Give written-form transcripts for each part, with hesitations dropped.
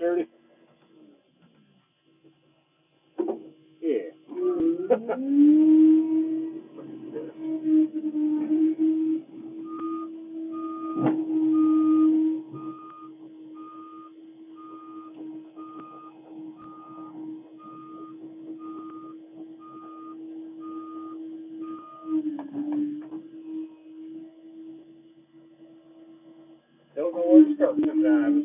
dirty? Yeah. Don't know where to start sometimes.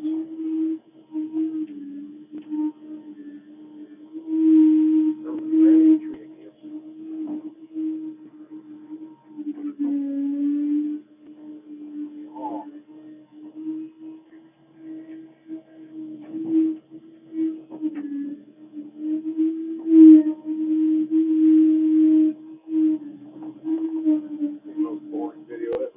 Most boring video ever.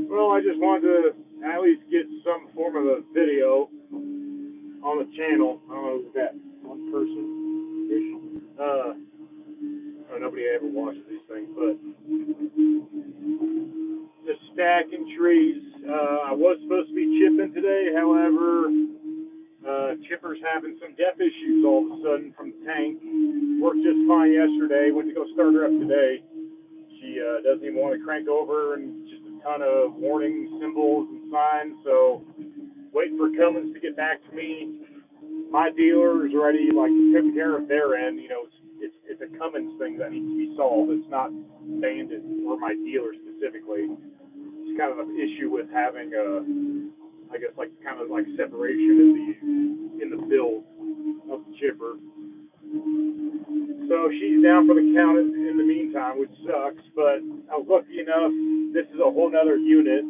Well, I just wanted to at least get some form of a video on the channel. I don't know if that one person. Nobody ever watches these things, but just stacking trees. I was supposed to be chipping today, however, chipper's having some depth issues all of a sudden from the tank. Worked just fine yesterday. Went to go start her up today. She doesn't even want to crank over, and just a ton of warning symbols and signs. So waiting for Cummins to get back to me. My dealer is already like taking care of their end. You know, it's a Cummins thing that needs to be solved. It's not Bandit or my dealer specifically. It's kind of an issue with having I guess like kind of like separation in the build of the chipper. So she's down for the count in the meantime, which sucks. But I was lucky enough. This is a whole nother unit,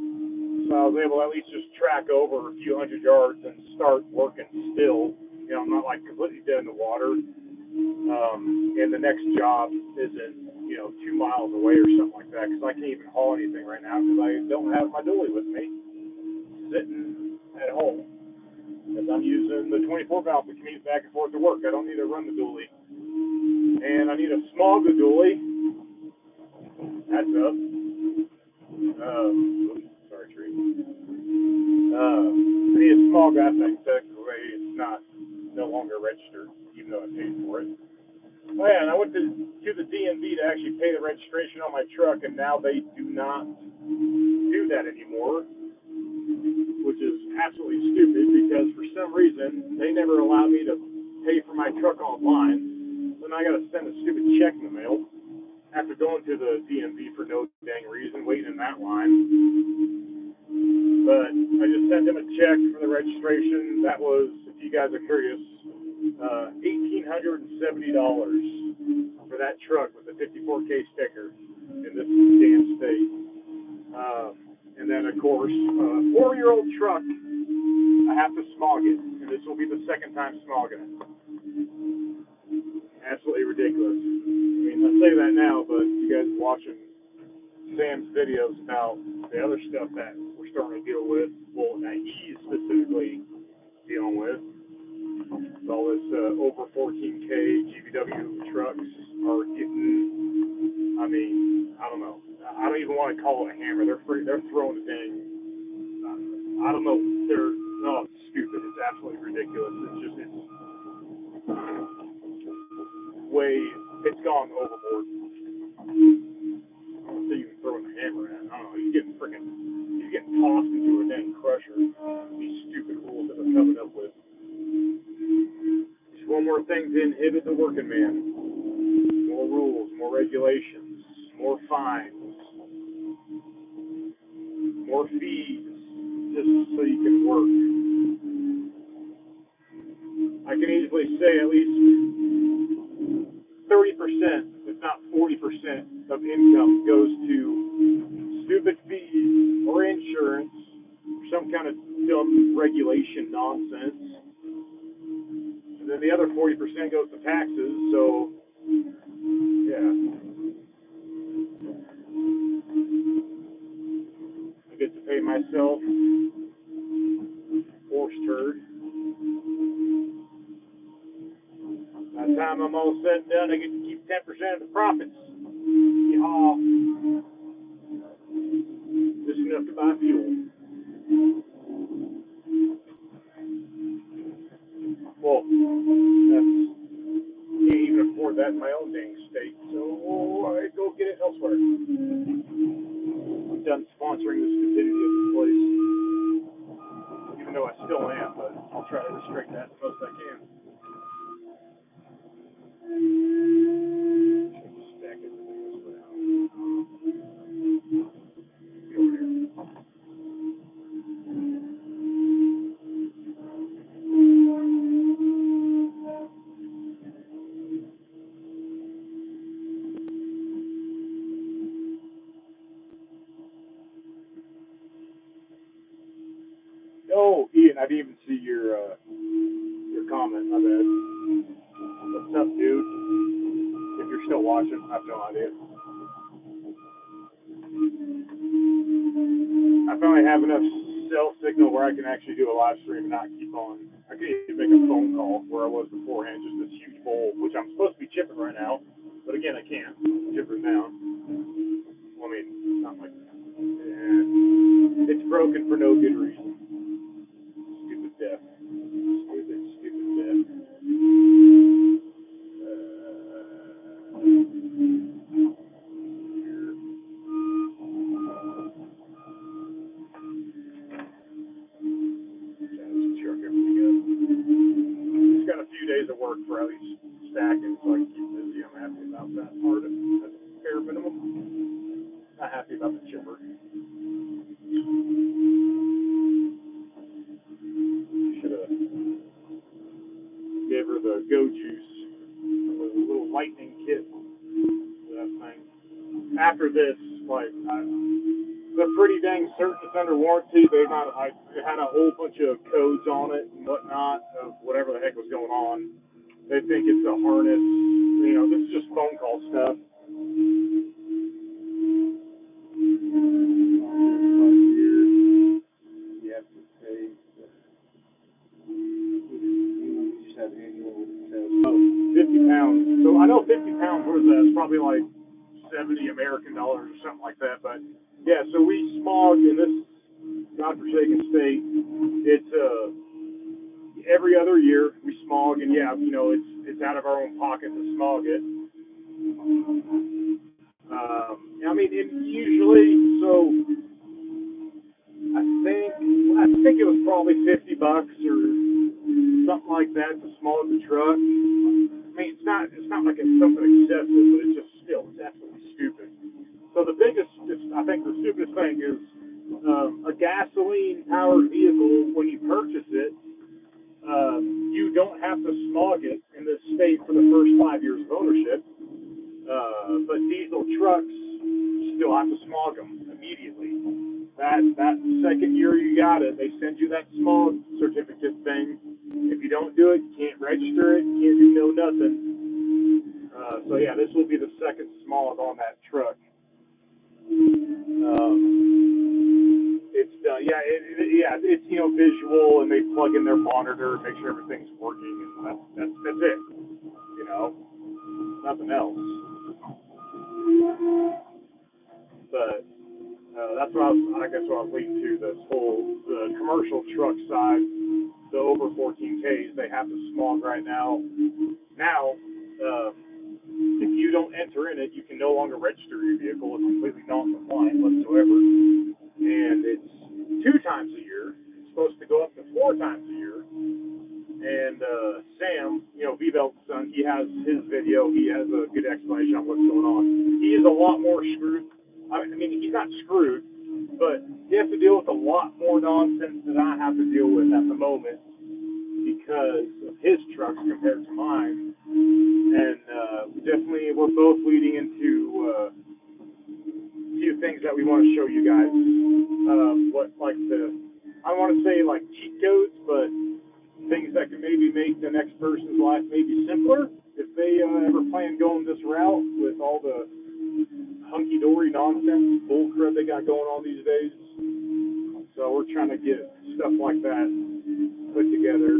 so I was able to at least just track over a few hundred yards and start working still. You know, I'm not like completely dead in the water. And the next job isn't, 2 miles away or something like that, because I can't even haul anything right now because I don't have my dually with me, sitting at home, because I'm using the 24 valve to commute back and forth to work. I don't need to run the dually. And I need a small dually. That's up. Sorry, tree. I need a small gas tank. Technically, it's not no longer registered, even though I paid for it. Oh yeah, and I went to the DMV to actually pay the registration on my truck, and now they do not do that anymore, which is absolutely stupid because for some reason they never allow me to pay for my truck online. So now I got to send a stupid check in the mail after going to the DMV for no dang reason, waiting in that line. But I just sent them a check for the registration. That was, if you guys are curious, $1,870 for that truck with the the 54K sticker in this damn state. And then, of course, 4-year-old truck, I have to smog it, and this will be the second time smogging it. Absolutely ridiculous. I mean, I say that now, but you guys watching Sam's videos about the other stuff that we're starting to deal with, well, that he's specifically dealing with. All this over 14K GVW trucks are getting, I mean, I don't know. I don't even want to call it a hammer. They're throwing the dang, I don't know. No, it's stupid. It's absolutely ridiculous. It's gone overboard. I don't say you can throw a hammer at it. I don't know. He's getting tossed into a dang crusher. These stupid rules that they're coming up with. Just one more thing to inhibit the working man. More rules, more regulations, more fines, more fees, just so you can work. I can easily say at least 30%, if not 40% of income goes to stupid fees or insurance or some kind of dumb regulation nonsense. And then the other 40% goes to taxes, so yeah. I get to pay myself forced turd. By the time I'm all said and done, I get to keep 10% of the profits. Yeehaw. Just enough to buy fuel. Well, can't even afford that in my own dang state, so I go get it elsewhere. I'm done sponsoring the stupidity of this place, even though I still am, but I'll try to restrict that the most I can. Stack everything this way out. Get over here. Oh, Ian, I didn't even see your comment. My bad. What's up, dude? If you're still watching, I have no idea. I finally have enough cell signal where I can actually do a live stream and not keep on. I could even make a phone call where I was beforehand, just this huge bowl, which I'm supposed to be chipping right now, but again, I can't. Chipper's down. Well, I mean, it's not like it's broken for no good reason. Stupid death. Stupid death. Just got a few days of work for at least stacking, so I can keep busy. I'm happy about that part of it. Bare minimum. Not happy about the chipper. Should have gave her the Go Juice, a little lightning kit for that thing. After this, like, they're pretty dang certain it's under warranty. It had a whole bunch of codes on it and whatnot of whatever the heck was going on. They think it's a harness. You know, this is just phone call stuff. You have to pay. You just have annual sales. Oh, 50 pounds. So I know 50 pounds worth of that is probably like 70 American dollars or something like that. But yeah, so we smog in this godforsaken state. It's every other year we smog, and yeah, you know, it's out of our own pocket to smog it. I mean, usually, so I think it was probably $50 or something like that to smog the truck. I mean, it's not like it's something excessive, but it's absolutely stupid. So I think the stupidest thing is a gasoline-powered vehicle. When you purchase it, you don't have to smog it in this state for the first 5 years of ownership. But diesel trucks still have to smog them immediately. That second year you got it, they send you that smog certificate thing. If you don't do it, you can't register it, you can't do no nothing. So yeah, this will be the second smog on that truck. It's yeah, it's visual, and they plug in their monitor, make sure everything's working, and that's it. You know, nothing else. But that's what I guess what I was leading to. The commercial truck side, the over 14Ks, they have the smog right now. Now, if you don't enter in it, you can no longer register your vehicle. It's completely non-compliant whatsoever, and it's 2 times a year. It's supposed to go up to 4 times a year. And Sam, V-Belt's son, he has his video. He has a good explanation on what's going on. He is a lot more screwed. I mean, he's not screwed, but he has to deal with a lot more nonsense than I have to deal with at the moment because of his trucks compared to mine. And definitely, we're both leading into a few things that we want to show you guys. I don't want to say like cheat codes, but things that can maybe make the next person's life maybe simpler if they ever plan going this route with all the hunky-dory nonsense bull crud they got going on these days. So we're trying to get stuff like that put together.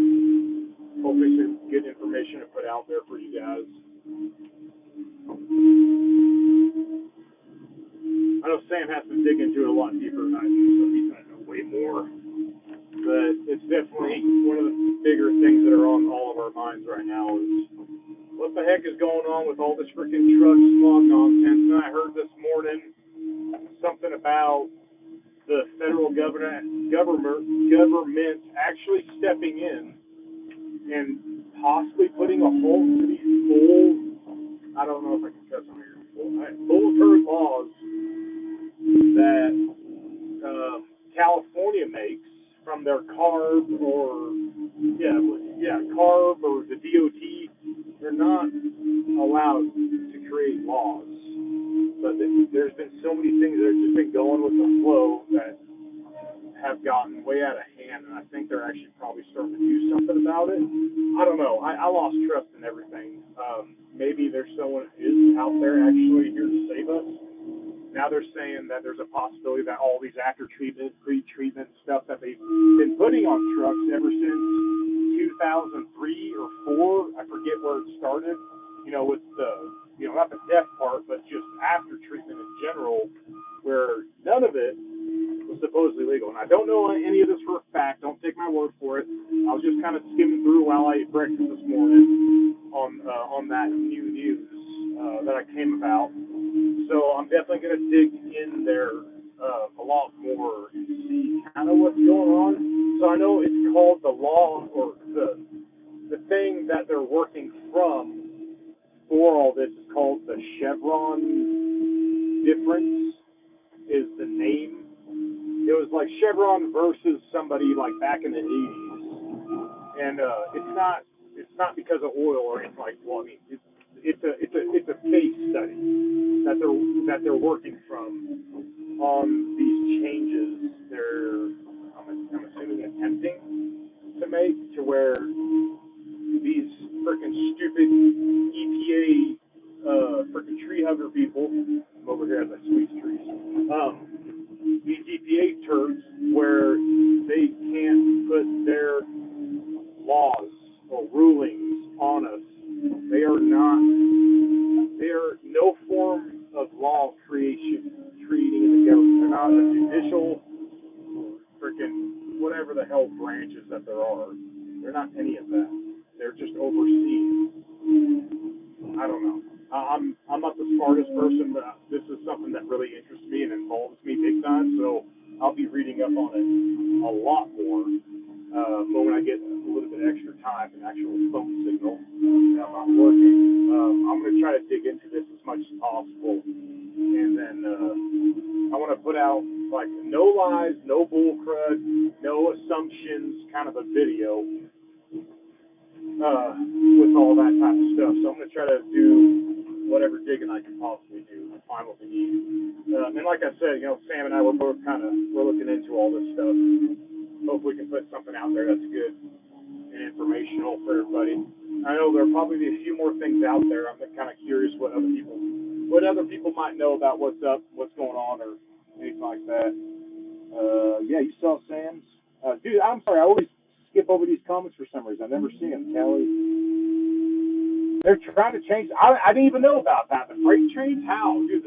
Hopefully some good information to put out there for you guys. I know Sam has to dig into it a lot deeper than I do, so he's going to know way more. But it's definitely one of the bigger things that are on all of our minds right now is what the heck is going on with all this freaking truck smog nonsense. And I heard this morning something about the federal government actually stepping in and possibly putting a halt to these I don't know if I can cuss on here, full turd laws that California makes from their CARB or CARB or the DOT. They're not allowed to create laws, but there's been so many things that have just been going with the flow that have gotten way out of hand, and I think they're actually probably starting to do something about it. I don't know. I lost trust in everything. Maybe there's someone who is out there actually here to save us. Now they're saying that there's a possibility that all these after treatment, pre-treatment stuff that they've been putting on trucks ever since 2003 or 4, I forget where it started, with the, not the death part, but just after treatment in general, where none of it was supposedly legal. And I don't know any of this for a fact. Don't take my word for it. I was just kind of skimming through while I ate breakfast this morning on that new news that I came about. So I'm definitely going to dig in there a lot more and see kind of what's going on. So I know it's called the law, or the thing that they're working from for all this is called the Chevron difference is the name. It was like Chevron versus somebody like back in the 80s. And it's not because of oil or anything like, well, I mean, it's a case study that they're working from on these changes I'm assuming attempting to make to where these freaking stupid EPA freaking tree hugger people, I'm over here as I squeeze trees, these EPA turds where they can't put their laws or rulings on us. They are no form of law creating in the government. They're not a judicial, freaking whatever the hell branches that there are. They're not any of that. They're just overseeing. I don't know. I'm not the smartest person, but this is something that really interests me and involves me big time. So I'll be reading up on it a lot more. But when I get a little bit extra time and actual phone signal and I'm not working, I'm going to try to dig into this as much as possible. And then I want to put out like no lies, no bull crud, no assumptions, kind of a video with all that type of stuff. So I'm going to try to do whatever digging I can possibly do to find what we need. And like I said, Sam and I were both we're looking into all this stuff. Hopefully we can put something out there that's good and informational for everybody. I know there'll probably be a few more things out there. I'm kind of curious what other people might know about what's up, what's going on, or anything like that. Yeah, you saw Sam's. Dude, I'm sorry, I always skip over these comments for some reason. I never see them, Kelly. They're trying to change. I didn't even know about that. The freight trains? How? Dude,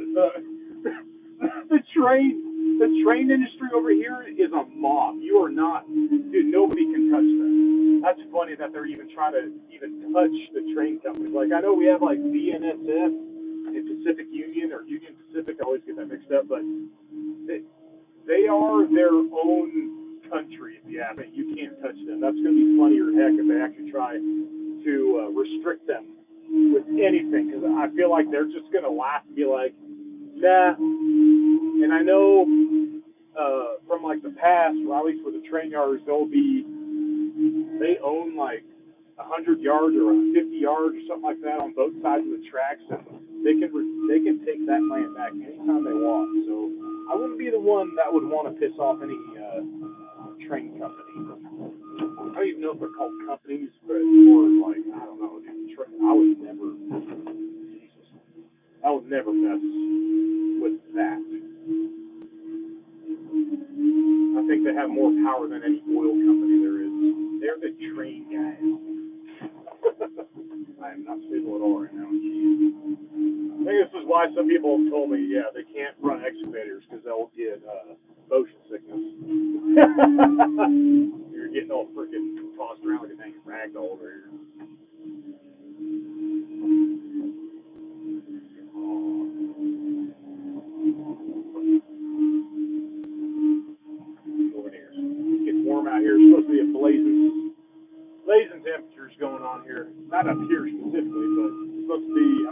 the train industry over here is a mob. You are not, dude, nobody can touch them. That's funny that they're even trying to even touch the train companies. Like, I know we have like BNSF and Pacific Union or Union Pacific. I always get that mixed up, but they are their own country. Yeah, but you can't touch them. That's going to be funnier heck if they actually try to restrict them with anything, because I feel like they're just going to laugh and be like, nah. And I know from like the past, or at least with the train yards, they own like 100 yards or 50 yards or something like that on both sides of the tracks, and they can take that land back anytime they want. So I wouldn't be the one that would want to piss off any train company. I don't even know if they're called companies, but more like, I don't know, dude. I would never mess with that. I think they have more power than any oil company there is. They're the train guys. I am not stable at all right now. Jeez. I think this is why some people have told me, yeah, they can't run excavators because they'll get motion sickness. You're getting all freaking tossed around like a dang ragdoll over here. It's warm out here. It's supposed to be a blazing temperatures going on here. Not up here specifically, but it's supposed to be, I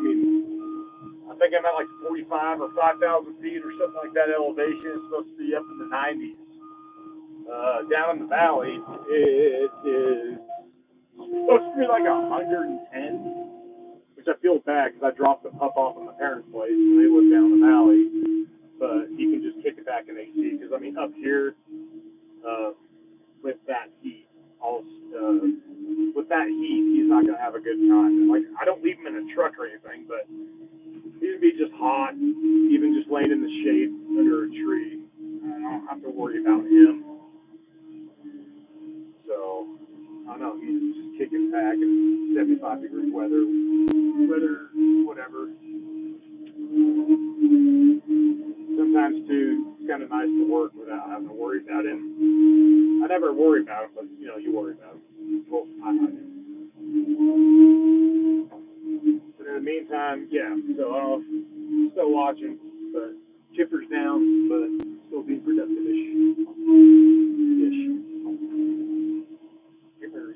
think I'm at like 45 or 5,000 feet or something like that elevation. It's supposed to be up in the 90s. Down in the valley, it is supposed to be like 110, which I feel bad because I dropped the pup off at my parents' place and they live down the valley. But you can just kick it back in AC because, up here, with that heat, he's not going to have a good time. And, like, I don't leave him in a truck or anything, but he'd be just hot, even just laying in the shade under a tree. I don't have to worry about him. So, I don't know, he's just kicking back in 75-degree weather, whatever. Sometimes, too, it's kind of nice to work without having to worry about him. I never worry about him, but, you worry about him. Well, I do. But in the meantime, yeah, so I'm still watching, but chipper's down, but still being productive-ish. Chipper,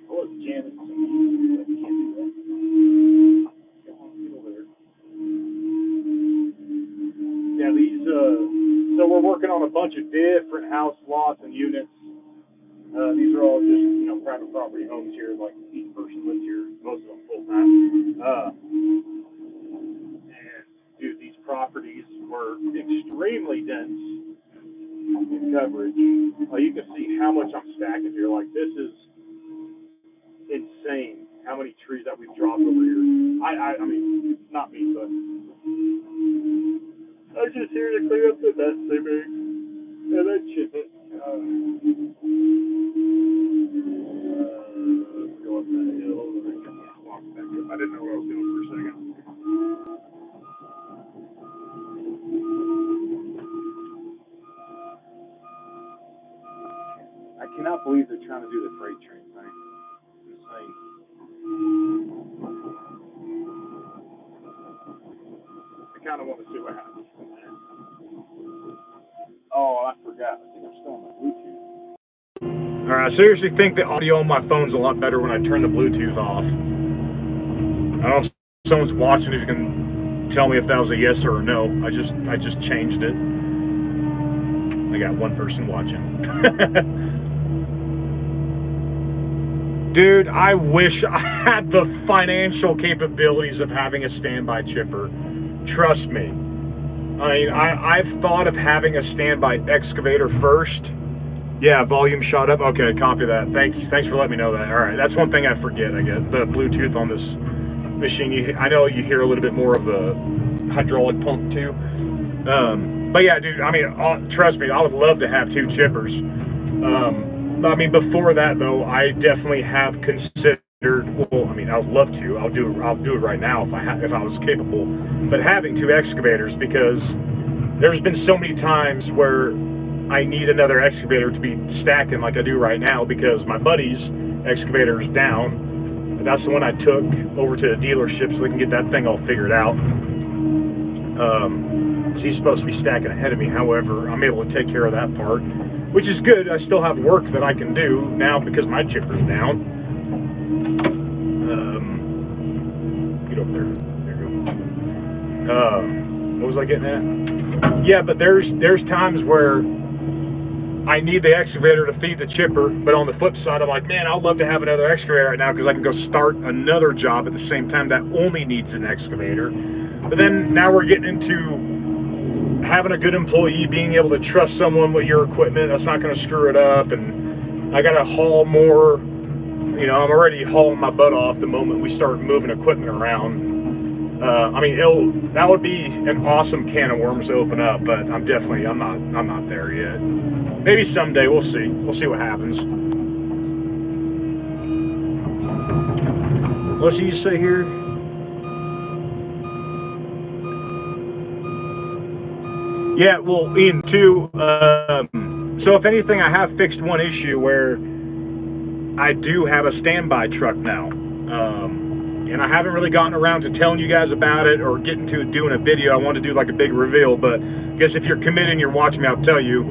I was jamming some music, but I can't do that. Come on, get over there. Yeah, so we're working on a bunch of different house lots and units. These are all just, private property homes here, like each person lives here, most of them full time. And dude, these properties were extremely dense in coverage. You can see how much I'm stacking here. Like, this is insane how many trees that we've dropped over here. I mean, not me, but I was just here to clean up the mess they make and then chip it. Go up that hill and then walk back up. I didn't know what I was doing for a second. I cannot believe they're trying to do the freight train thing. It's insane. I kind of want to see what happens from there. Oh, I forgot. I think I'm still on my Bluetooth. Alright, I seriously think the audio on my phone's a lot better when I turn the Bluetooth off. I don't know if someone's watching who can tell me if that was a yes or a no. I just changed it. I got one person watching. Dude, I wish I had the financial capabilities of having a standby chipper. Trust me. I mean, I've thought of having a standby excavator first. Yeah, volume shot up. Okay, copy that. Thanks for letting me know that. All right, that's one thing I forget, I guess. The Bluetooth on this machine. I know you hear a little bit more of the hydraulic pump too. But yeah, dude, I mean, trust me, I would love to have 2 chippers. I mean, before that though, I definitely have considered. Well, I mean, I would love to. I'll do it right now if I was capable. But having 2 excavators, because there's been so many times where I need another excavator to be stacking like I do right now because my buddy's excavator is down. That's the one I took over to the dealership so we can get that thing all figured out. He's supposed to be stacking ahead of me. However, I'm able to take care of that part, which is good. I still have work that I can do now because my chipper's down. Get over there. There you go. What was I getting at? Yeah, but there's times where I need the excavator to feed the chipper, but on the flip side, I'm like, man, I'd love to have another excavator right now because I can go start another job at the same time that only needs an excavator. But then now we're getting into having a good employee, being able to trust someone with your equipment that's not going to screw it up, and I got to haul more. You know, I'm already hauling my butt off the moment we start moving equipment around. I mean, that would be an awesome can of worms to open up, but I'm not there yet. Maybe someday, we'll see. We'll see what happens. What did you say here? Yeah, well, Ian, too, so if anything, I have fixed one issue where I do have a standby truck now. And I haven't really gotten around to telling you guys about it or getting to doing a video. I want to do like a big reveal, but I guess if you're committed and you're watching me, I'll tell you,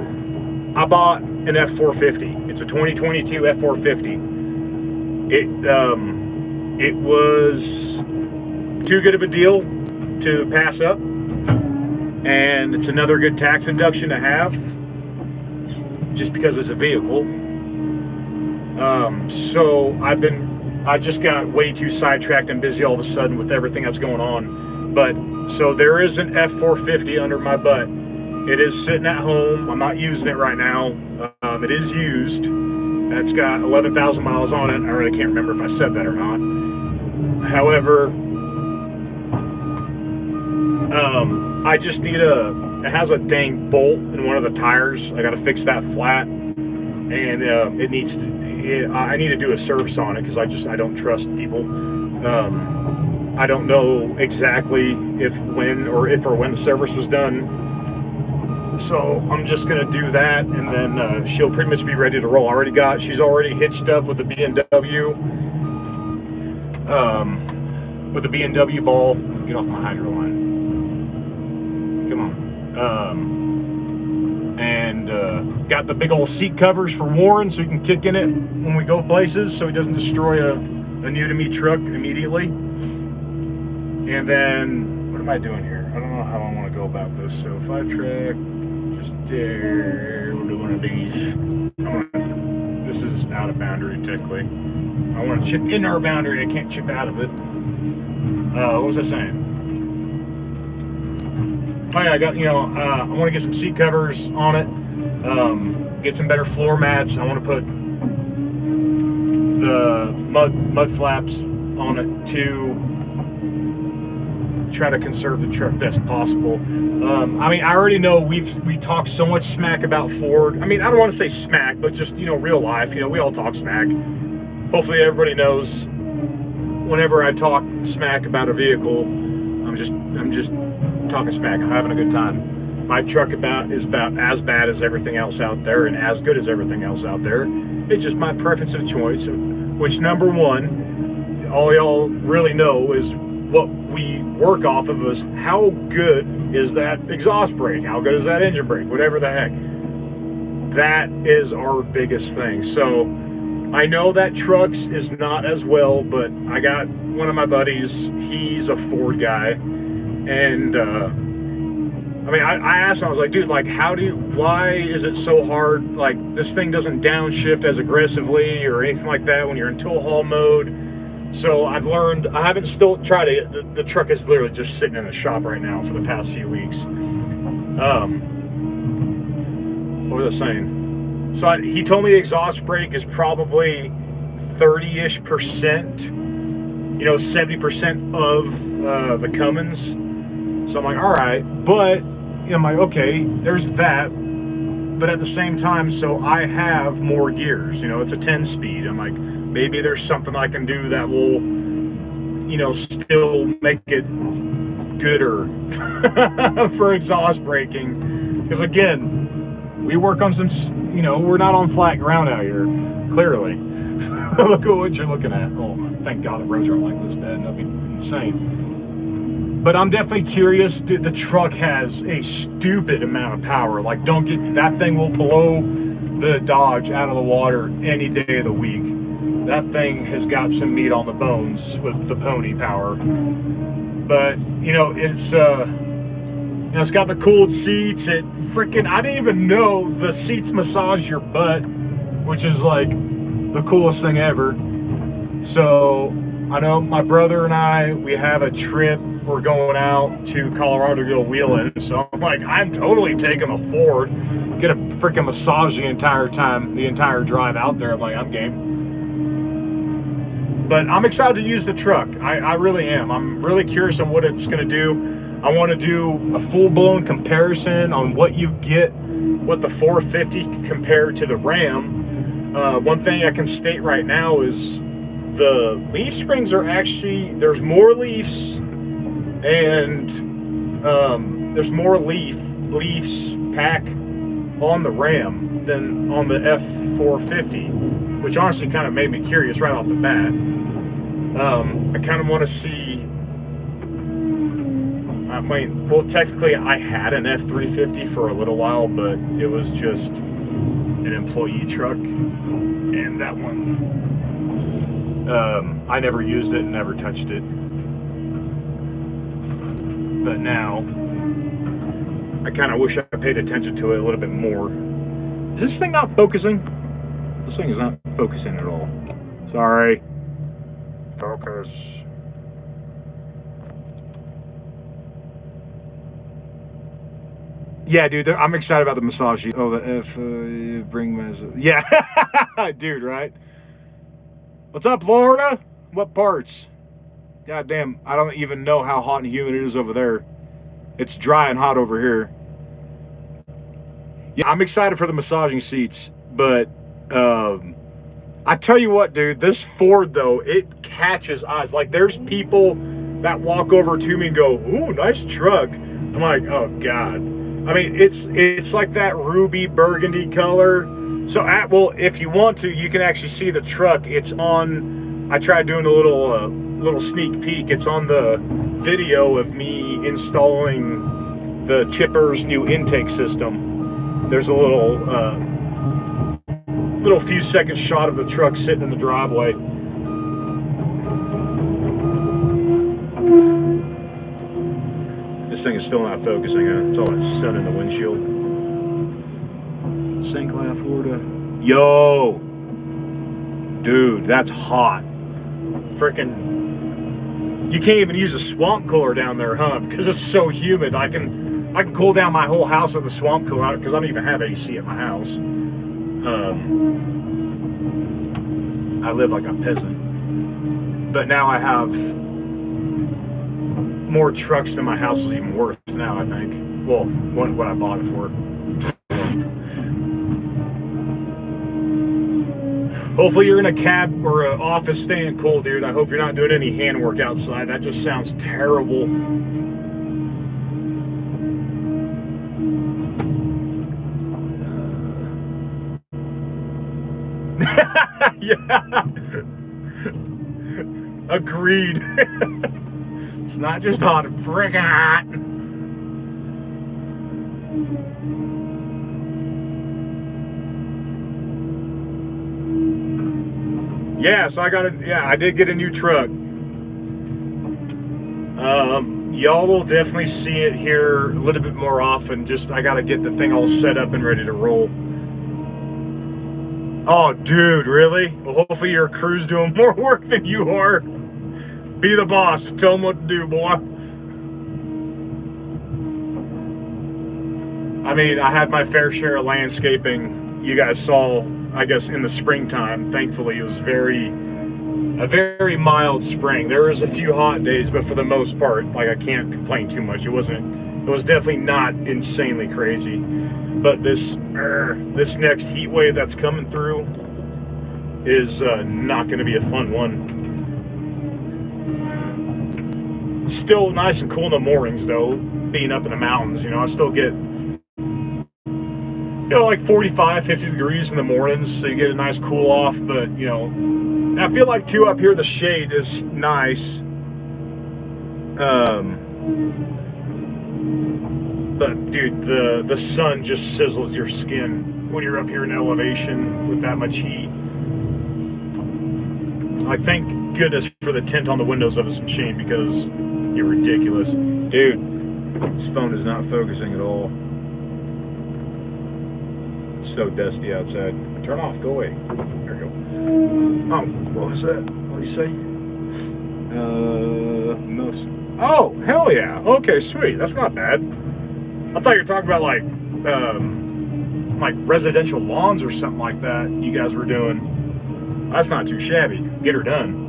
I bought an F450. It's a 2022 F450. It was too good of a deal to pass up. And it's another good tax deduction to have, just because it's a vehicle. So I just got way too sidetracked and busy all of a sudden with everything that's going on. But so there is an F450 under my butt. It is sitting at home. I'm not using it right now. It is used. It's got 11,000 miles on it. I really can't remember if I said that or not. However, I just need it has a dang bolt in one of the tires. I got to fix that flat, and I need to do a service on it because I don't trust people. I don't know exactly if or when the service was done, so I'm just gonna do that, and then she'll pretty much be ready to roll. She's already hitched up with the B&W. With the B&W ball. Get off my hydro line. Come on. And got the big old seat covers for Warren so he can kick in it when we go places so he doesn't destroy a new-to-me truck immediately. And then, what am I doing here? I don't know how I want to go about this. So if I track just there, we'll do one of these. This is out of boundary technically. I want to chip in our boundary. I can't chip out of it. What was I saying? Oh yeah, I want to get some seat covers on it, get some better floor mats. I want to put the mud flaps on it to try to conserve the truck best possible. I mean, I already know we talk so much smack about Ford. I mean, I don't want to say smack, but just real life. We all talk smack. Hopefully, everybody knows. Whenever I talk smack about a vehicle, I'm just talking smack. I'm having a good time. My truck is about as bad as everything else out there and as good as everything else out there. It's just my preference of choice, which number one, all y'all really know is what we work off of is how good is that exhaust brake? How good is that engine brake? Whatever the heck. That is our biggest thing. So I know that trucks is not as well, but I got one of my buddies, he's a Ford guy, and I mean, I asked him, I was like, dude, like, why is it so hard? Like, this thing doesn't downshift as aggressively or anything like that when you're in tow haul mode. So I've learned, I haven't still tried it. The truck is literally just sitting in the shop right now for the past few weeks. What was I saying? So he told me the exhaust brake is probably 30-ish%, 70% of the Cummins. So I'm like, all right, but I'm like, okay, there's that, but at the same time, so I have more gears. It's a 10-speed. I'm like, maybe there's something I can do that will, still make it gooder for exhaust braking. Because again, we work on some, we're not on flat ground out here, clearly. Look at what you're looking at. Oh, thank God the roads aren't like this bad. That'd be insane. But I'm definitely curious. Dude, the truck has a stupid amount of power. Like, that thing will blow the Dodge out of the water any day of the week. That thing has got some meat on the bones with the pony power. But, it's got the cooled seats. I didn't even know the seats massage your butt, which is like the coolest thing ever. So I know my brother and I, we have a trip. We're going out to Colorado to go wheeling. So I'm like, I'm totally taking a Ford, get a freaking massage the entire drive out there. I'm like, I'm game. But I'm excited to use the truck. I really am. I'm really curious on what it's going to do. I want to do a full-blown comparison on what you get, what the 450 compared to the Ram. One thing I can state right now is the leaf springs are actually, there's more leaves and there's more leaves pack on the Ram than on the F450, which honestly kind of made me curious right off the bat. I kind of want to see. I mean, well, technically, I had an F350 for a little while, but it was just an employee truck, and that one, I never used it and never touched it. But now, I kind of wish I paid attention to it a little bit more. Is this thing not focusing? This thing is not focusing at all. Sorry. Focus. Yeah, dude, I'm excited about the massage. Oh, the F, bring massage. Yeah, dude, right? What's up, Florida? What parts? Goddamn, I don't even know how hot and humid it is over there. It's dry and hot over here. Yeah, I'm excited for the massaging seats, but I tell you what, dude, this Ford, though, it catches eyes. Like, there's people that walk over to me and go, ooh, nice truck. I'm like, oh, God. I mean, it's like that ruby burgundy color. So, well, if you want to, you can actually see the truck. It's on, I tried doing a little sneak peek. It's on the video of me installing the chipper's new intake system. There's a little few second shot of the truck sitting in the driveway. This thing is still not focusing, huh? It's all that sun in the windshield. St. Cloud, Florida. Yo! Dude, that's hot. Frickin'. You can't even use a swamp cooler down there, huh? Because it's so humid. I can cool down my whole house with a swamp cooler because I don't even have AC at my house. I live like a peasant. But now I have more trucks than my house is even worth now, I think. Well, what I bought it for. Hopefully you're in a cab or an office staying cool, dude. I hope you're not doing any handwork outside. That just sounds terrible. Yeah. Agreed. It's not just hot, it's friggin' hot. Yeah, so I did get a new truck. y'all will definitely see it here a little bit more often. Just, I gotta get the thing all set up and ready to roll. Oh, dude, really? Well, hopefully your crew's doing more work than you are. Be the boss. Tell them what to do, boy. I mean, I had my fair share of landscaping. You guys saw, I guess, in the springtime. Thankfully, it was a very mild spring. There was a few hot days, but for the most part, like, I can't complain too much. It was definitely not insanely crazy. But this next heat wave that's coming through is not going to be a fun one. Still nice and cool in the mornings, though, being up in the mountains. You know, I still get, you know, like 45, 50 degrees in the mornings, so you get a nice cool off. But, you know, I feel like, too, up here the shade is nice. But, dude, the sun just sizzles your skin when you're up here in elevation with that much heat. I thank goodness for the tint on the windows of this machine, because you're ridiculous. Dude, this phone is not focusing at all. It's so dusty outside. Turn off, go away. There we go. Oh, what was that? What did you say? Most. Oh, hell yeah. Okay, sweet. That's not bad. I thought you were talking about like residential lawns or something like that you guys were doing. That's not too shabby. Get her done.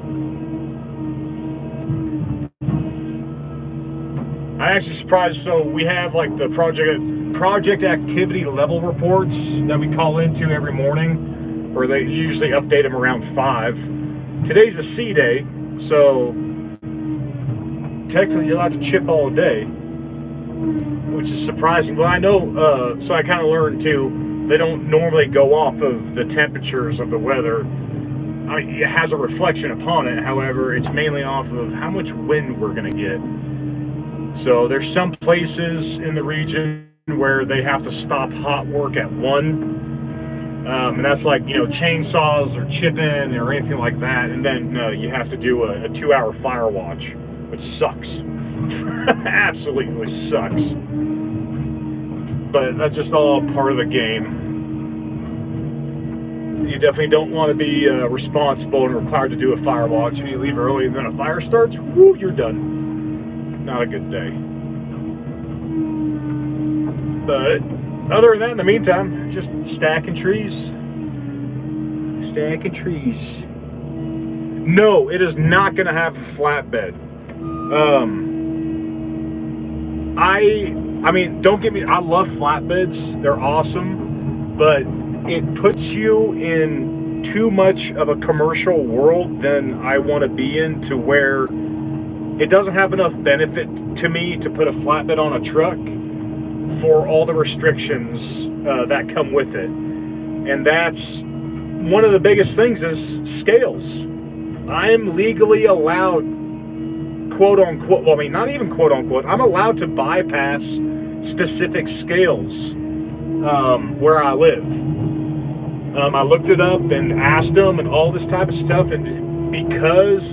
I actually surprised. So we have like the project activity level reports that we call into every morning, where they usually update them around 5. Today's a C day, so technically you're allowed to chip all day, which is surprising. Well, I know, so I kind of learned too, they don't normally go off of the temperatures of the weather. I mean, it has a reflection upon it, however, it's mainly off of how much wind we're going to get. So there's some places in the region where they have to stop hot work at 1. And that's like, you know, chainsaws or chipping or anything like that. And then you have to do a 2-hour fire watch, which sucks. Absolutely sucks. But that's just all part of the game. You definitely don't want to be responsible and required to do a fire watch. If you leave early and then a fire starts, whoo, you're done. Not a good day. But other than that, in the meantime, just stacking trees. Stacking trees. No, it is not going to have a flatbed. I mean, don't get me, I love flatbeds. They're awesome. But it puts you in too much of a commercial world than I want to be in, to where it doesn't have enough benefit to me to put a flatbed on a truck for all the restrictions that come with it. And that's one of the biggest things is scales. I am legally allowed, quote unquote, well, I mean, not even quote unquote, I'm allowed to bypass specific scales where I live. I looked it up and asked them and all this type of stuff, and because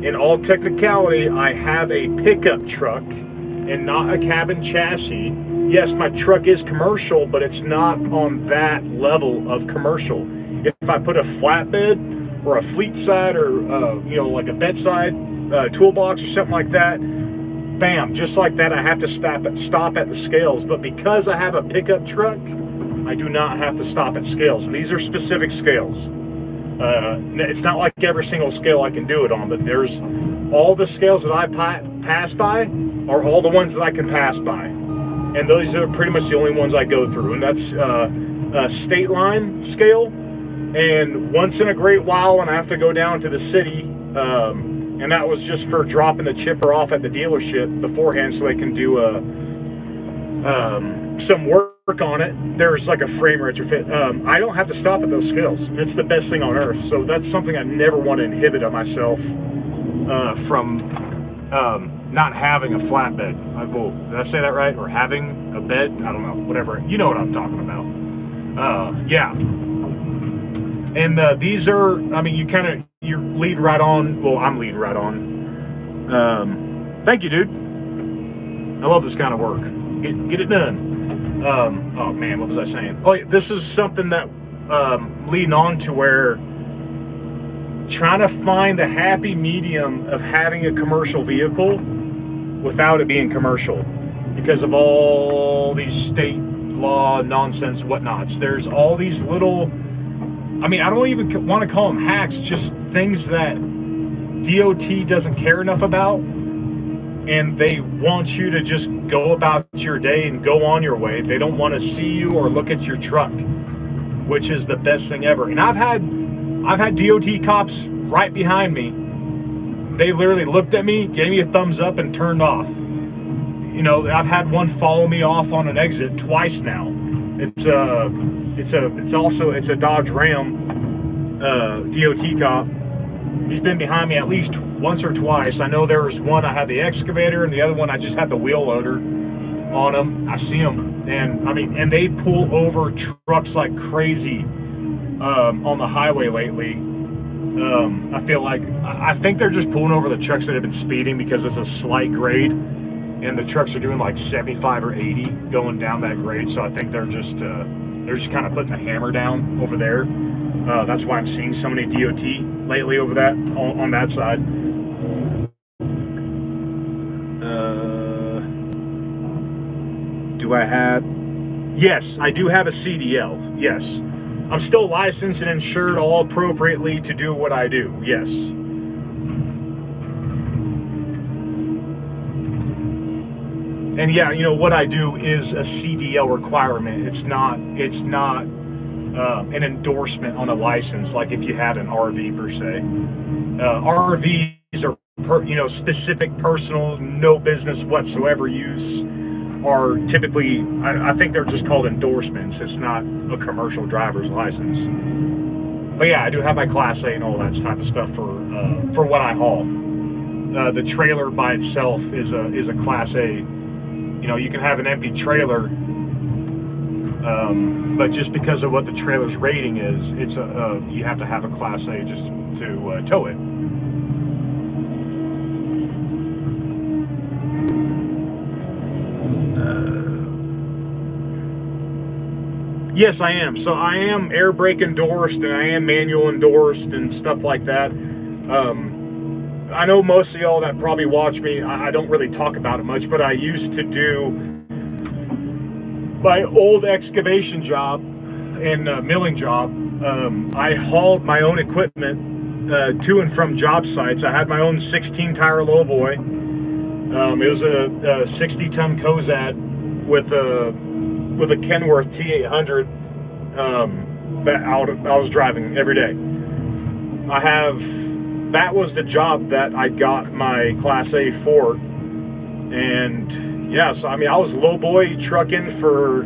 in all technicality, I have a pickup truck and not a cabin chassis. Yes, my truck is commercial, but it's not on that level of commercial. If I put a flatbed or a fleet side or, you know, like a bedside toolbox or something like that, bam, just like that, I have to stop at the scales. But because I have a pickup truck, I do not have to stop at scales. These are specific scales. It's not like every single scale I can do it on, but there's all the scales that I pass by are all the ones that I can pass by, and those are pretty much the only ones I go through. And that's a state line scale, and once in a great while when I have to go down to the city, and that was just for dropping the chipper off at the dealership beforehand so they can do some work on it. There's like a frame retrofit. I don't have to stop at those scales. It's the best thing on earth. So that's something I never want to inhibit of myself from not having a flatbed. Did I say that right? Or having a bed? I don't know. Whatever. You know what I'm talking about. Yeah. And these are, I mean, you lead right on. Well, I'm leading right on. Thank you, dude. I love this kind of work. Get it done. Oh man, what was I saying? Oh, this is something that leading on to where trying to find the happy medium of having a commercial vehicle without it being commercial because of all these state law nonsense whatnots. There's all these little, I mean, I don't even want to call them hacks, just things that DOT doesn't care enough about, and they want you to just go about your day and go on your way. They don't want to see you or look at your truck, which is the best thing ever. And I've had DOT cops right behind me. They literally looked at me, gave me a thumbs up, and turned off. You know, I've had one follow me off on an exit twice now. It's a Dodge Ram DOT cop. He's been behind me at least once or twice. I know there was one I had the excavator, and the other one I just had the wheel loader on them. I see them, and I mean, and they pull over trucks like crazy on the highway lately. I feel like I think they're just pulling over the trucks that have been speeding because it's a slight grade, and the trucks are doing like 75 or 80 going down that grade. So I think they're just kind of putting the hammer down over there. That's why I'm seeing so many DOT lately over that on that side. Do I have? Yes, I do have a CDL. Yes. I'm still licensed and insured all appropriately to do what I do. Yes. And yeah, you know, what I do is a CDL requirement. It's not an endorsement on a license like if you had an RV per se. RVs are specific personal, no business whatsoever use are typically, I think they're just called endorsements. It's not a commercial driver's license. But yeah, I do have my Class A and all that type of stuff for what I haul. The trailer by itself is a Class A. You know, you can have an empty trailer, but just because of what the trailer's rating is, you have to have a Class A just to tow it. Yes, I am. So I am air brake endorsed, and I am manual endorsed and stuff like that. I know most of y'all that probably watch me, I don't really talk about it much, but I used to do my old excavation job and milling job. I hauled my own equipment to and from job sites. I had my own 16-tire lowboy. It was a 60-ton Cozad with a Kenworth T800 that I was driving every day. That was the job that I got my Class A for, and yeah, so I mean, I was lowboy trucking for,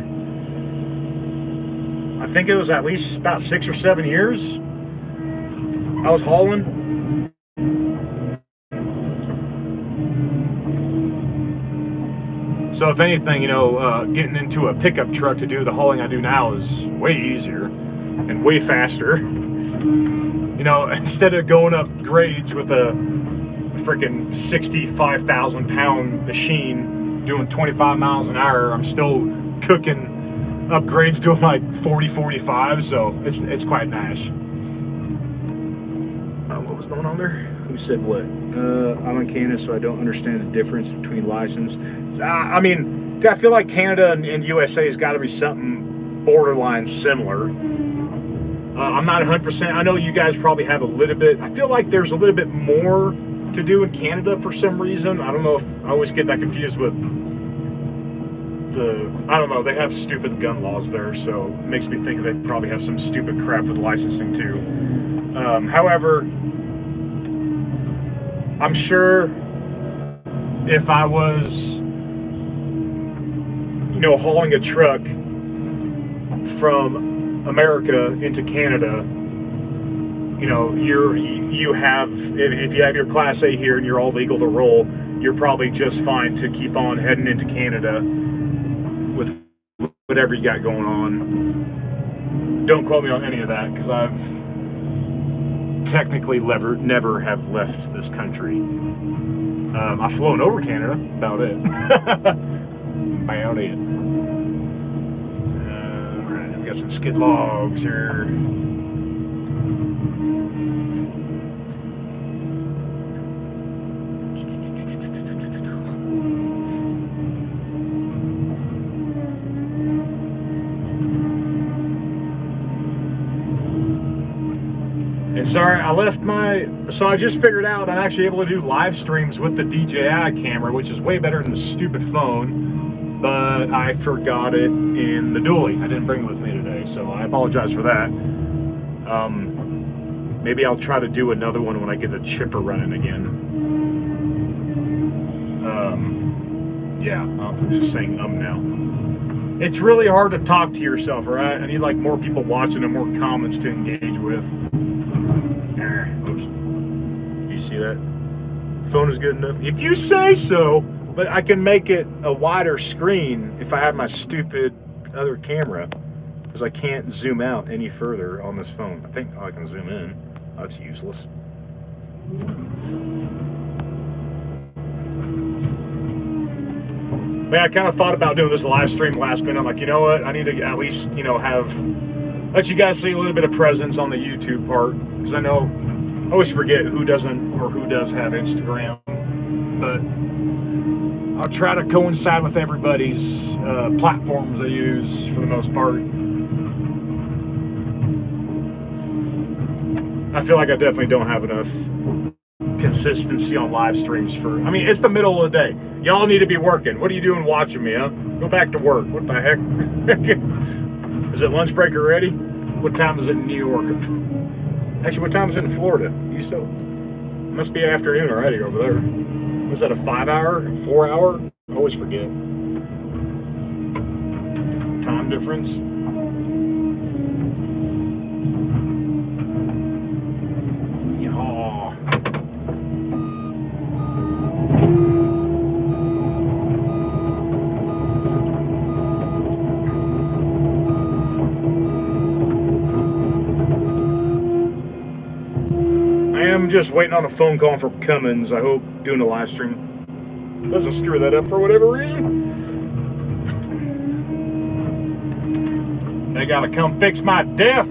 I think it was at least about 6 or 7 years. I was hauling. So if anything, you know, getting into a pickup truck to do the hauling I do now is way easier and way faster. You know, instead of going up grades with a freaking 65,000-pound machine doing 25 miles an hour, I'm still cooking up grades doing like 40, 45, so it's quite nice. What was going on there? Who said what? I'm in Canada, so I don't understand the difference between license. I mean, I feel like Canada and USA has got to be something borderline similar. I'm not 100%. I know you guys probably have a little bit. I feel like there's a little bit more to do in Canada for some reason. I don't know if I always get that confused with I don't know, they have stupid gun laws there, so it makes me think they probably have some stupid crap with licensing too. However, I'm sure if I was, you know, hauling a truck from America into Canada, you know, if you have your Class A here and you're all legal to roll, you're probably just fine to keep on heading into Canada with whatever you got going on. Don't quote me on any of that, because I've technically never have left this country. I've flown over Canada, about it. About it. Alright, we got some skid logs here. And sorry, so I just figured out I'm actually able to do live streams with the DJI camera, which is way better than the stupid phone, but I forgot it in the dually. I didn't bring it with me today, so I apologize for that. Maybe I'll try to do another one when I get the chipper running again. Yeah, I'm just saying now. It's really hard to talk to yourself, right? I need like more people watching and more comments to engage with. Oops. You see that? Phone is good enough. If you say so, but I can make it a wider screen if I have my stupid other camera, because I can't zoom out any further on this phone. I think I can zoom in. That's useless. Man, I kind of thought about doing this live stream last minute. I'm like, you know what? I need to at least, let you guys see a little bit of presence on the YouTube part, because I know I always forget who doesn't or who does have Instagram, but I'll try to coincide with everybody's platforms they use for the most part. I feel like I definitely don't have enough consistency on live streams it's the middle of the day. Y'all need to be working. What are you doing watching me, huh? Go back to work. What the heck? Is it lunch break already? What time is it in New York? Actually, what time is it in Florida? You still? Must be afternoon already over there. Was that a 5 hour? 4 hour? I always forget. Time difference. I'm just waiting on a phone call from Cummins. I hope doing a live stream doesn't screw that up for whatever reason. They gotta come fix my diff.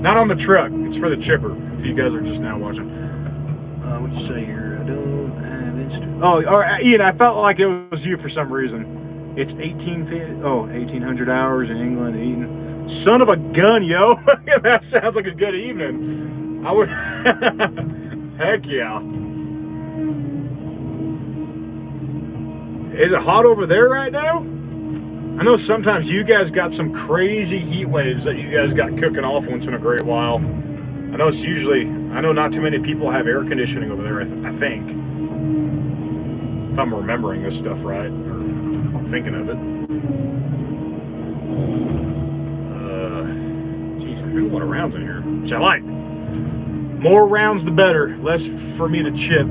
Not on the truck. It's for the chipper. If you guys are just now watching. What'd you say here? I don't have Instagram. Oh, Ian, I felt like it was you for some reason. It's 1800 hours in England. Eden. Son of a gun, yo! That sounds like a good evening. I would. Heck yeah. Is it hot over there right now? I know sometimes you guys got some crazy heat waves that you guys got cooking off once in a great while. I know not too many people have air conditioning over there, I think. If I'm remembering this stuff right, or thinking of it. Geez, there's a lot of rounds in here, which I like. More rounds the better. Less for me to chip.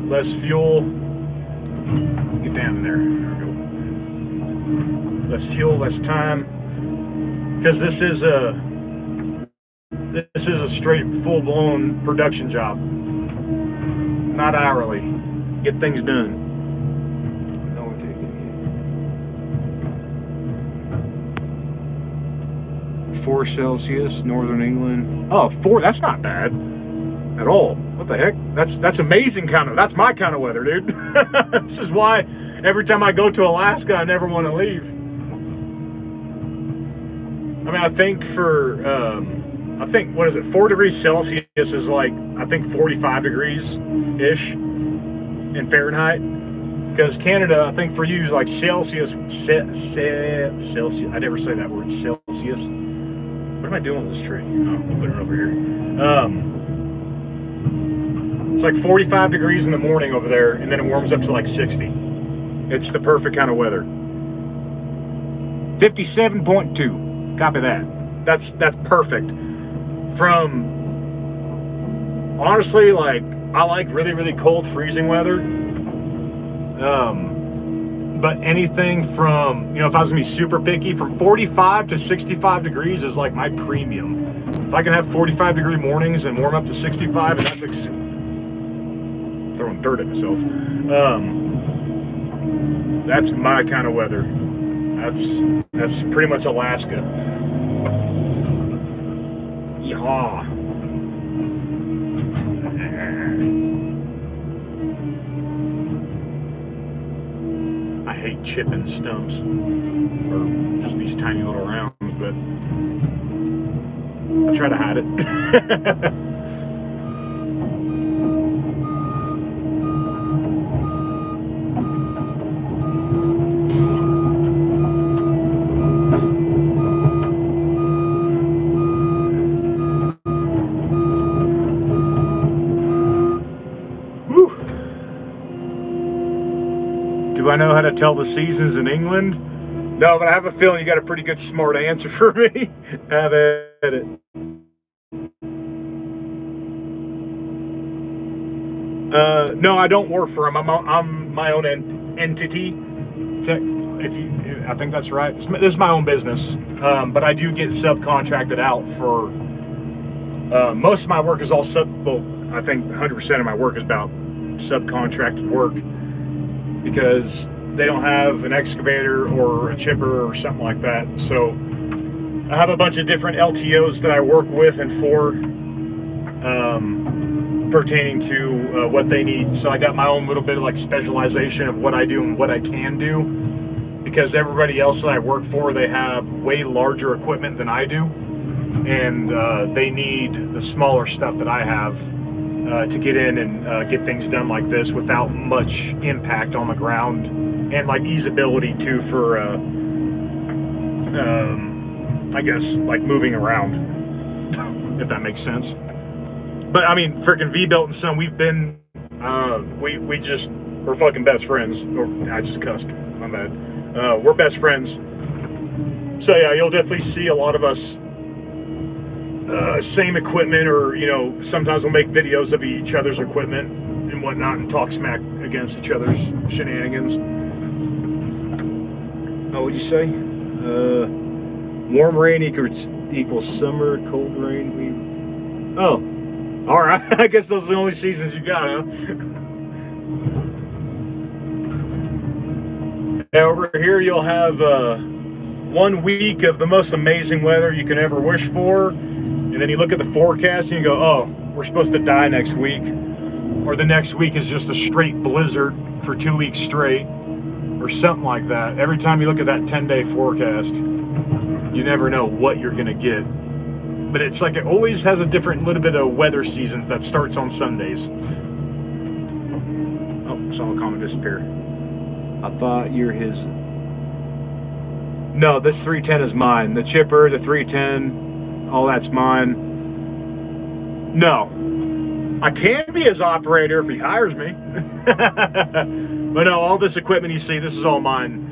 Less fuel. Get down in there. There we go. Less fuel, less time. Because this is a straight full-blown production job. Not hourly. Get things done. 4 Celsius, Northern England. Oh, 4, that's not bad at all. What the heck? That's amazing that's my kind of weather, dude. This is why every time I go to Alaska, I never want to leave. I think what is it, 4 degrees Celsius is like, I think 45 degrees-ish in Fahrenheit. Because Canada, I think for you, is like Celsius, I never say that word, Celsius. What am I doing with this tree? Oh, I'll put it over here. It's like 45 degrees in the morning over there, and then it warms up to like 60. It's the perfect kind of weather. 57.2. Copy that. That's perfect. Honestly, like, I like really, really cold, freezing weather. but anything from, you know, if I was gonna be super picky, from 45 to 65 degrees is like my premium. If I can have 45-degree mornings and warm up to 65, and that's throwing dirt at myself. That's my kind of weather. That's pretty much Alaska. Yeehaw. I hate chipping stumps, or just these tiny little rounds, but I try to hide it. Do I know how to tell the seasons in England? No, but I have a feeling you got a pretty good smart answer for me. Have at it. No, I don't work for them. I'm my own entity. I think that's right. This is my own business, but I do get subcontracted out for. Most of my work is all well, I think 100% of my work is about subcontracted work because they don't have an excavator or a chipper or something like that. So I have a bunch of different LTOs that I work with and for. Pertaining to what they need. So I got my own little bit of like specialization of what I do and what I can do, because everybody else that I work for, they have way larger equipment than I do, and they need the smaller stuff that I have to get in and get things done like this without much impact on the ground, and like easeability too for I guess like moving around, if that makes sense. But I mean, freaking V-Belt and Son, we've been, we're fucking best friends. Or I just cussed, my bad. We're best friends. So yeah, you'll definitely see a lot of us, same equipment, or, you know, sometimes we'll make videos of each other's equipment and whatnot and talk smack against each other's shenanigans. Oh, what'd you say? Warm rain equals summer, cold rain. Oh. Alright, I guess those are the only seasons you got, huh? Now over here you'll have 1 week of the most amazing weather you can ever wish for, and then you look at the forecast and you go, oh, we're supposed to die next week, or the next week is just a straight blizzard for 2 weeks straight, or something like that. Every time you look at that 10-day forecast, you never know what you're going to get. But it's like it always has a different little bit of weather seasons that starts on Sundays. Oh, saw a comment disappear. I thought you're his. No, this 310 is mine. The chipper, the 310, all that's mine. No. I can be his operator if he hires me. But no, all this equipment you see, this is all mine.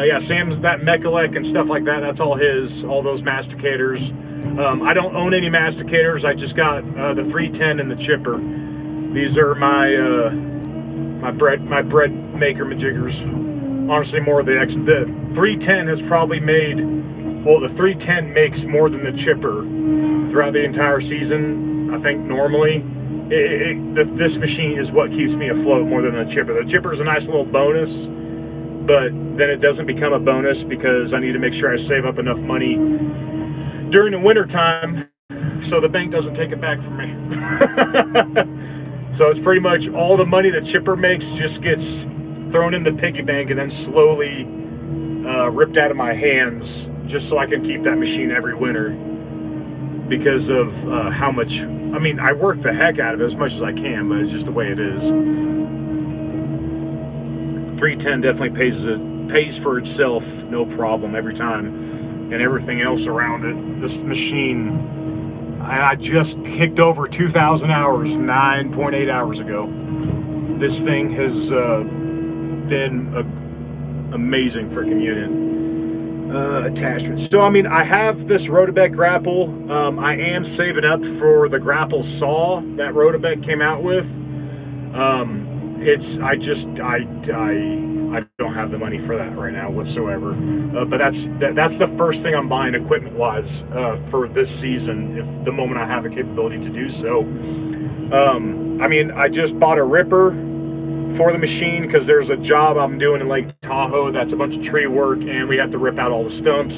Yeah, Sam's, that Mechalek and stuff like that, that's all his, all those masticators. I don't own any masticators. I just got the 310 and the chipper. These are my bread maker majiggers. Honestly, more of the 310 has probably made, well, the 310 makes more than the chipper throughout the entire season. I think normally this machine is what keeps me afloat more than the chipper. The chipper is a nice little bonus, but then it doesn't become a bonus because I need to make sure I save up enough money during the winter time so the bank doesn't take it back from me. So it's pretty much all the money that chipper makes just gets thrown in the piggy bank and then slowly ripped out of my hands just so I can keep that machine every winter, because of how much, I mean, I work the heck out of it as much as I can, but it's just the way it is. 310 definitely pays for itself, no problem, every time. And everything else around it. This machine, I just kicked over 2,000 hours 9.8 hours ago. This thing has been an amazing freaking unit. Attachments. So, I mean, I have this Rotobeck grapple. I am saving up for the grapple saw that Rotobeck came out with. I don't have the money for that right now whatsoever. But that's the first thing I'm buying equipment wise for this season, if the moment I have the capability to do so. I mean, I just bought a ripper for the machine because there's a job I'm doing in Lake Tahoe that's a bunch of tree work, and we have to rip out all the stumps.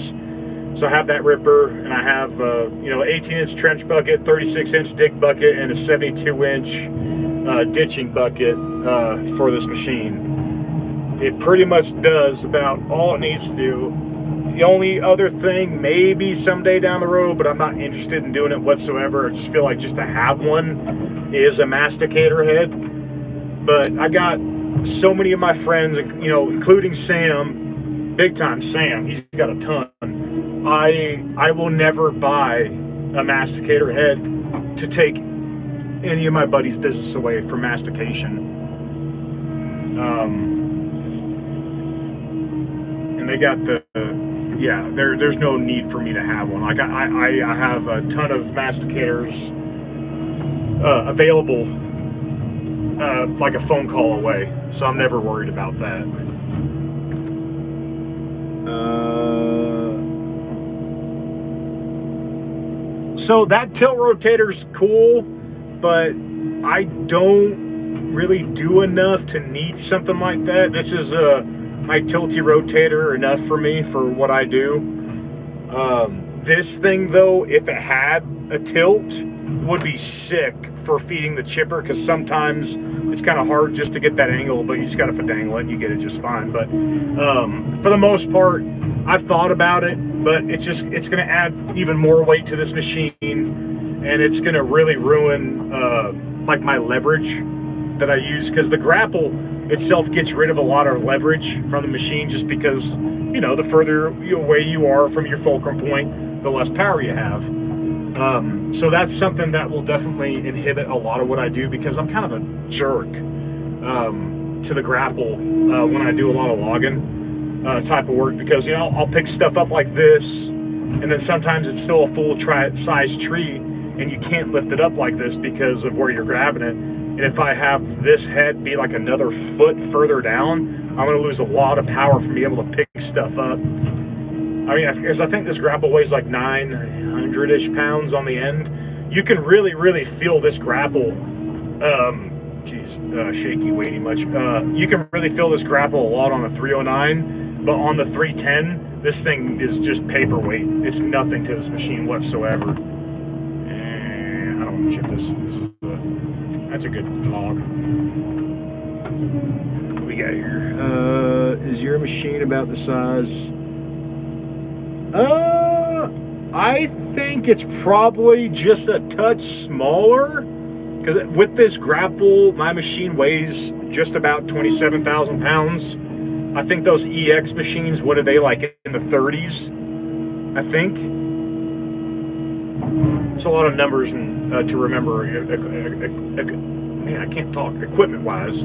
So I have that ripper, and I have 18-inch trench bucket, 36-inch dig bucket, and a 72-inch ditching bucket for this machine. It pretty much does about all it needs to do. The only other thing, maybe someday down the road, but I'm not interested in doing it whatsoever. I just feel like just to have one is a masticator head. But I got so many of my friends, including Sam, big time Sam, he's got a ton. I will never buy a masticator head to take any of my buddies' business away from mastication. And they got there's no need for me to have one. Like I have a ton of masticators available, like a phone call away, so I'm never worried about that. So that tilt rotator's cool, but I don't really do enough to need something like that. This is my tilty rotator enough for me for what I do. This thing though, if it had a tilt, would be sick for feeding the chipper, because sometimes it's kind of hard just to get that angle, but you just got to dangle it and you get it just fine. But for the most part, I've thought about it, but it's going to add even more weight to this machine, and it's going to really ruin like my leverage that I use, because the grapple itself gets rid of a lot of leverage from the machine, just because the further away you are from your fulcrum point, the less power you have. So that's something that will definitely inhibit a lot of what I do, because I'm kind of a jerk to the grapple when I do a lot of logging type of work, because I'll pick stuff up like this, and then sometimes it's still a full size tree, and you can't lift it up like this because of where you're grabbing it. And if I have this head be like another foot further down, I'm going to lose a lot of power from being able to pick stuff up. I mean, because I think this grapple weighs like 900-ish pounds on the end. You can really, really feel this grapple. Shaky, weighty much. You can really feel this grapple a lot on a 309, but on the 310, this thing is just paperweight. It's nothing to this machine whatsoever. And I don't want to chip this. That's a good log. What we got here? Is your machine about the size? I think it's probably just a touch smaller, because with this grapple, my machine weighs just about 27,000 pounds. I think those EX machines, what are they, like in the 30s? I think. It's a lot of numbers to remember. Man, I can't talk equipment-wise.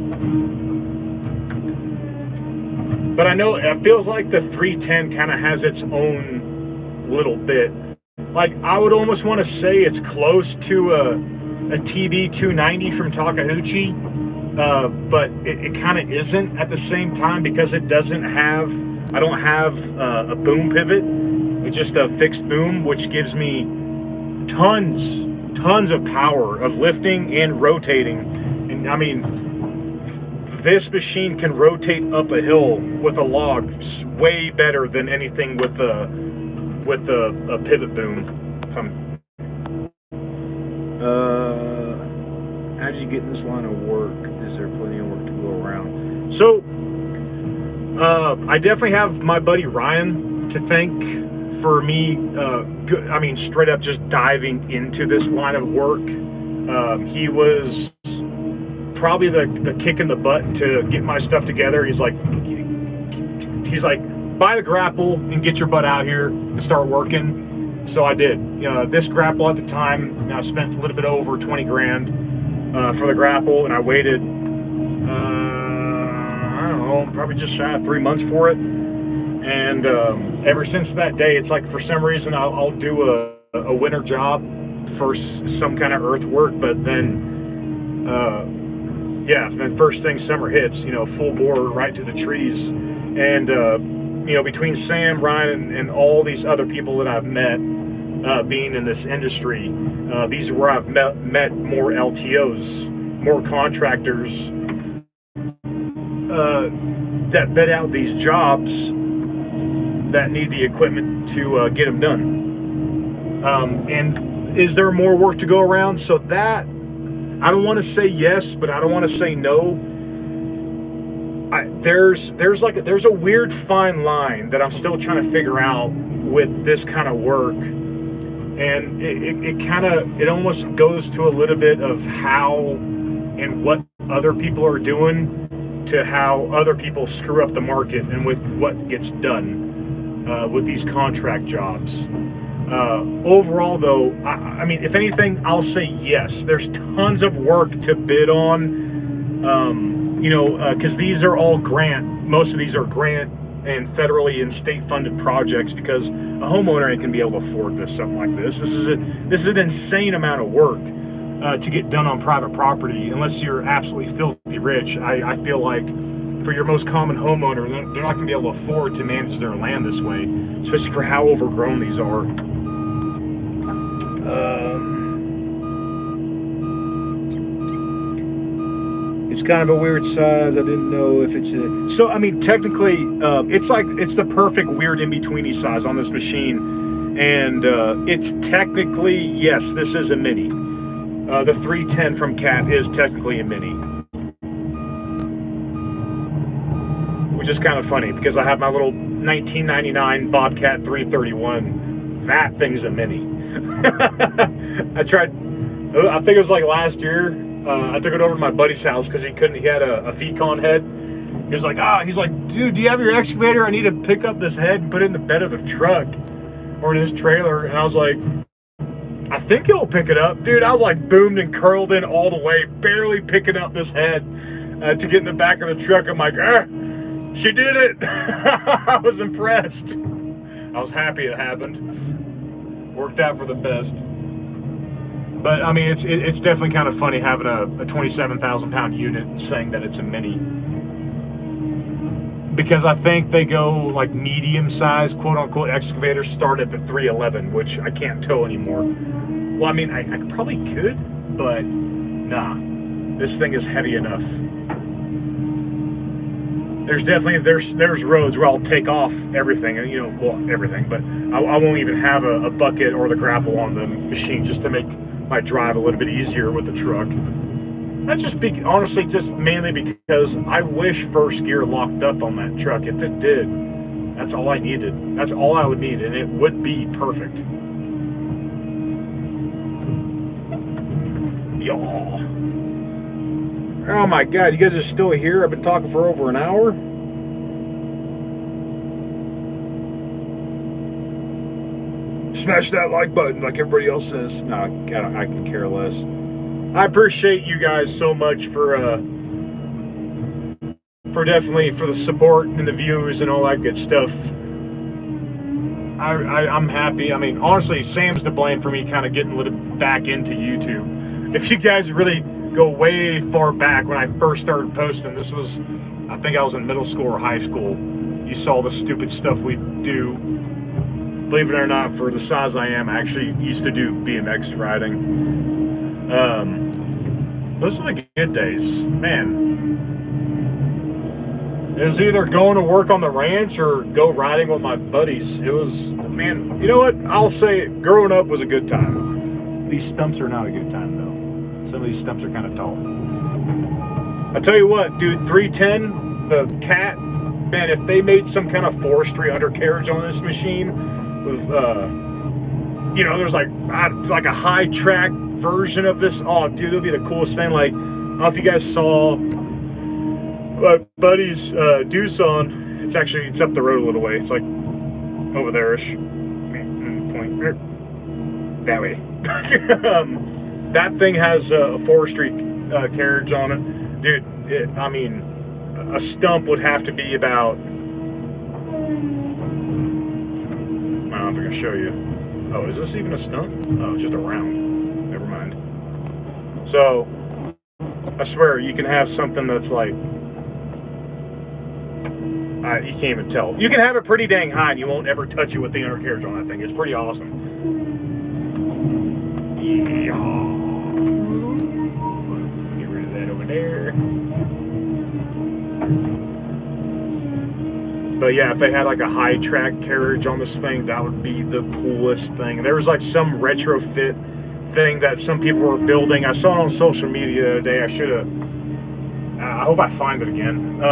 But I know it feels like the 310 kind of has its own little bit. Like, I would almost want to say it's close to a TB 290 from Takeuchi, but it kind of isn't at the same time, because it doesn't have, I don't have a boom pivot. It's just a fixed boom, which gives me tons of power of lifting and rotating. And I mean, this machine can rotate up a hill with a log way better than anything with a pivot boom. How did you get in this line of work? Is there plenty of work to go around? So, I definitely have my buddy Ryan to thank for me, I mean, straight up just diving into this line of work. He was probably the kick in the butt to get my stuff together. He's like, buy the grapple and get your butt out here and start working. So I did. This grapple at the time, I spent a little bit over 20 grand for the grapple, and I waited, I don't know, probably just shy of 3 months for it. And ever since that day, it's like, for some reason, I'll do a winter job for some kind of earth work, but then yeah, and then first thing summer hits, you know, full bore right to the trees. And, you know, between Sam, Ryan, and all these other people that I've met, being in this industry, these are where I've met more LTOs, more contractors that bid out these jobs that need the equipment to get them done. And is there more work to go around? So that, I don't want to say yes, but I don't want to say no. There's a weird fine line that I'm still trying to figure out with this kind of work, and it almost goes to a little bit of how and what other people are doing to how other people screw up the market and with what gets done with these contract jobs. Overall, though, I mean, if anything, I'll say yes. There's tons of work to bid on, you know, because these are all most of these are grant and federally and state-funded projects, because a homeowner ain't gonna be able to afford something like this. This is an insane amount of work to get done on private property, unless you're absolutely filthy rich. I feel like for your most common homeowner, they're not gonna be able to afford to manage their land this way, especially for how overgrown these are. It's kind of a weird size. I didn't know if it's so. I mean, technically, it's the perfect weird in-betweeny size on this machine, and it's technically, yes, this is a mini. The 310 from Cat is technically a mini, which is kind of funny because I have my little 1999 Bobcat 331. That thing's a mini. I think it was like last year. I took it over to my buddy's house because he had a Fecon head. He was like, dude, do you have your excavator? I need to pick up this head and put it in the bed of the truck or in his trailer. And I was like, I think it'll pick it up. Dude, I was like boomed and curled in all the way, barely picking up this head to get in the back of the truck. I'm like, she did it. I was impressed. I was happy it happened. Worked out for the best. But I mean, it's definitely kind of funny having a 27,000 pound unit and saying that it's a mini, because I think they go like medium size quote unquote excavators start at the 311, which I can't tow anymore. Well, I mean, I probably could, but nah, this thing is heavy enough. There's roads where I'll take off everything, and everything, but I won't even have a bucket or the grapple on the machine just to make my drive a little bit easier with the truck. That's honestly just mainly because I wish first gear locked up on that truck. If it did, that's all I needed. That's all I would need, and it would be perfect. Y'all. Oh my God, you guys are still here? I've been talking for over an hour. Smash that like button like everybody else says. No, I can care less. I appreciate you guys so much for definitely for the support and the views and all that good stuff. I'm happy. I mean, honestly, Sam's to blame for me kind of getting a little back into YouTube. If you guys really go way far back when I first started posting, this was, I think I was in middle school or high school. You saw the stupid stuff we do. Believe it or not, for the size I am, I actually used to do BMX riding. Those are the good days, man. It was either going to work on the ranch or go riding with my buddies. It was, man, you know what? I'll say it, growing up was a good time. These stumps are not a good time, though. Some of these stumps are kind of tall. I tell you what, dude, 310, the Cat, man, if they made some kind of forestry undercarriage on this machine, with, there's like a high track version of this. Oh, dude, it'll be the coolest thing. Like, I don't know if you guys saw my buddy's Doosan. It's up the road a little way. It's like over there-ish. Point that way. That thing has a forestry carriage on it, dude. I mean, a stump would have to be about. I'm going to show you. Oh, is this even a stump? Oh, it's just a round. Never mind. So, I swear, you can have something that's like, you can't even tell. You can have it pretty dang high and you won't ever touch it with the undercarriage on that thing. It's pretty awesome. Yeah. Get rid of that over there. But yeah, if they had like a high track carriage on this thing, that would be the coolest thing. There was like some retrofit thing that some people were building. I saw it on social media the other day. I should have. I hope I find it again.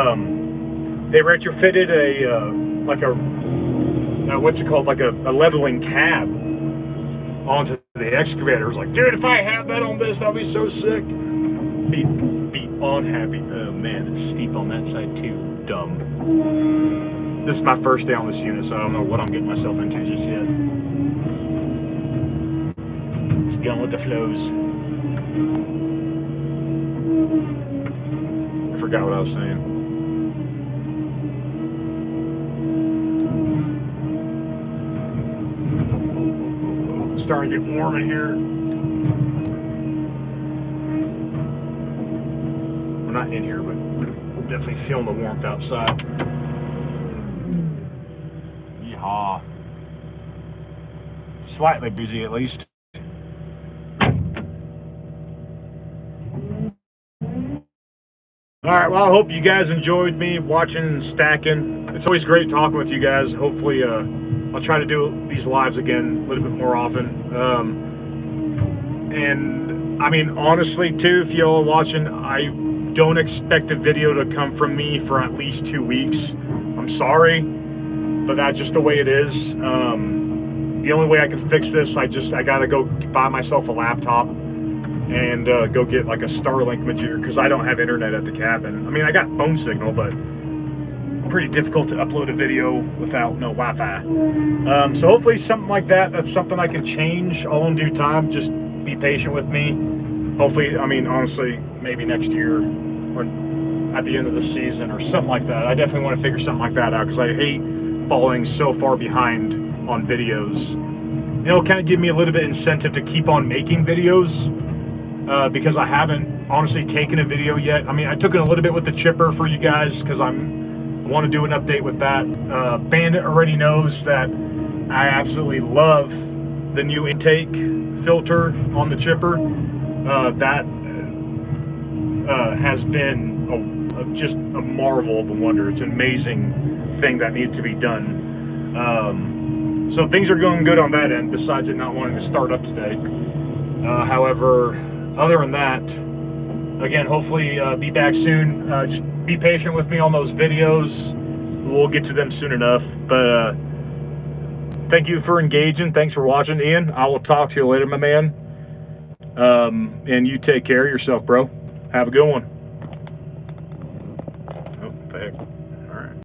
They retrofitted what's it called, like a leveling cab onto the excavator. It was like, dude, if I had that on this, I'd be so sick. Be unhappy. Oh man, it's steep on that side too. Dumb. This is my first day on this unit, so I don't know what I'm getting myself into just yet. Just going with the flows. I forgot what I was saying. It's starting to get warm in here. We're not in here, but definitely feeling the warmth outside. Yeehaw. Slightly busy at least. Alright, well, I hope you guys enjoyed me watching and stacking. It's always great talking with you guys. Hopefully, I'll try to do these lives again a little bit more often. And, I mean, honestly, too, if y'all are watching, I don't expect a video to come from me for at least 2 weeks. I'm sorry, but that's just the way it is. The only way I can fix this, I gotta go buy myself a laptop and go get like a Starlink majigger, because I don't have internet at the cabin. I mean, I got phone signal, but pretty difficult to upload a video without no Wi-Fi. So hopefully something like that, that's something I can change all in due time. Just be patient with me. Hopefully, I mean, honestly, maybe next year or at the end of the season or something like that. I definitely want to figure something like that out, because I hate falling so far behind on videos. It'll kind of give me a little bit of incentive to keep on making videos, because I haven't honestly taken a video yet. I mean, I took it a little bit with the chipper for you guys, because I want to do an update with that. Bandit already knows that I absolutely love the new intake filter on the chipper. That has been just a marvel of a wonder. It's an amazing thing that needs to be done. So things are going good on that end, besides it not wanting to start up today. However, other than that, again, hopefully be back soon. Just be patient with me on those videos. We'll get to them soon enough. But thank you for engaging. Thanks for watching, Ian. I will talk to you later, my man. And you take care of yourself, bro. Have a good one. Oh, what the heck?